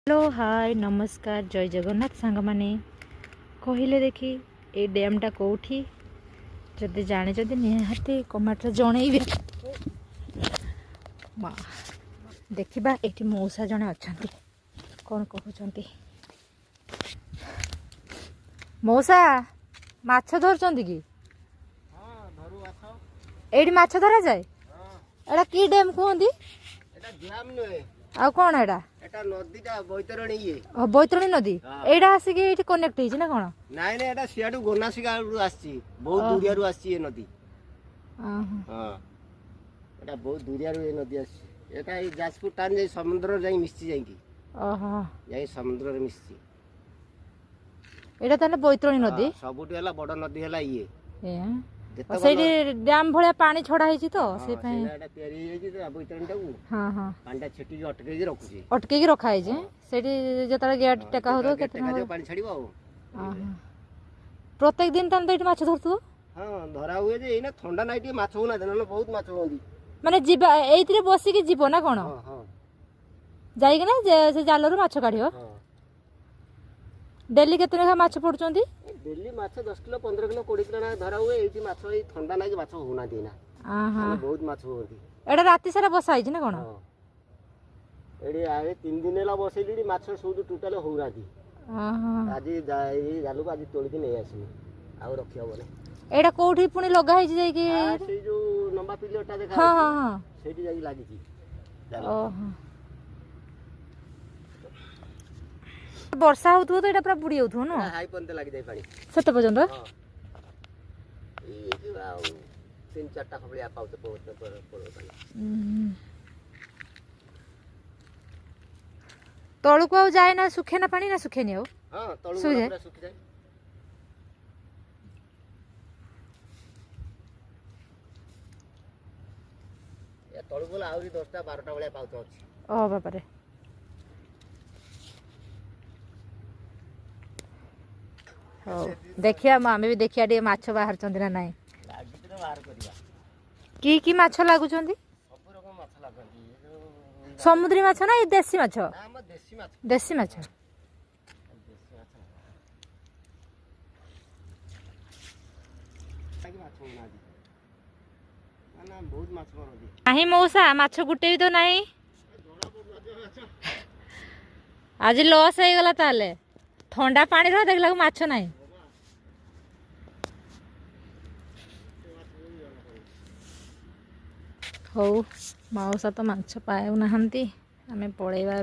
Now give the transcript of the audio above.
Hello hi नमस्कार जय जगन्नाथ सांग माने कहले देखी ए डैमटा कौटी जदि जाने जदि निहाती कमेंट जनइबे देखा ये मौसा जड़े अच्छा कौन कहते मौसा माछ धरछंती कि एडी माछ धरा जाए एटा की डैम कहंती आ कौन एटा एटा नदीटा बैतरणी बैतरणी नदी एटा आसिक ये कनेक्ट होइछि ना कोन नाइ नाइ एटा सियाडू गोनासिका आछि बहुत दूरिया रु आछि ये नदी हां एटा बहुत दूरिया रु ये नदी आछि एटा ई जाजपुर टान जाई समुद्र जाई मिसि जाई की ओहो जाई समुद्र रे मिसि एटा तने बैतरणी नदी सबुठी हला बड़ नदी हला ये से डैम भाया पानी छड़ा है तो से छेटी अटके रखा है से गेट टेका हो प्रत्येक दिन तन तो माछ धरतु धरा हुए जे एना ठंडा नाइ माछ होना देना बहुत माछ होंदी माने जीवा एइतरे बसी के जीवो ना कोन जाई के ना से जाल रो माछ काढियो डेली केतने माछ पड़चंदी डेली माछ 10 किलो 15 किलो 20 किलो ना धरा हुए एठी माछ ए ठंडा नाइ माछ होना देना बहुत माछ होंदी एडा राती सारा बसा है ना कोन एडी आए 3 दिन ला बसेली माछ सब टोटल होना दी आज जालू आज तोली के नै आसी आ रखियो बोले एडा कोठी पुनी लगा है जाई कि से जो लंबा पिलरटा देखा हां सेठी जाई लागी छी ओहो वर्षा होथु तो एटा पूरा बुड़ी होथु न हाई पंते लागि जाई पानी सत पर्यंत ई जो आउ 3-4टा खबलिया पाउते पानी तळु को जाए ना सुखे ना पानी ना सुखे नि हो हां तळु पूरा सुखी जाए या तळु बोला आउरी 10टा 12टा बलिया पाउते अछि ओ बाबा रे देखिया आम भी देखिया टे माछ बाहर चंदी ना नहीं की माछ लागु चंदी समुद्री माछ ना देसी माछ देसी माछ नहीं मौसा माछ गुटे भी तो नहीं आज लॉस हो गला ताले ठंडा पानी रो देखला माछ नहीं हौ मौसा तो माछ पाऊ ना आमे पड़ेबा।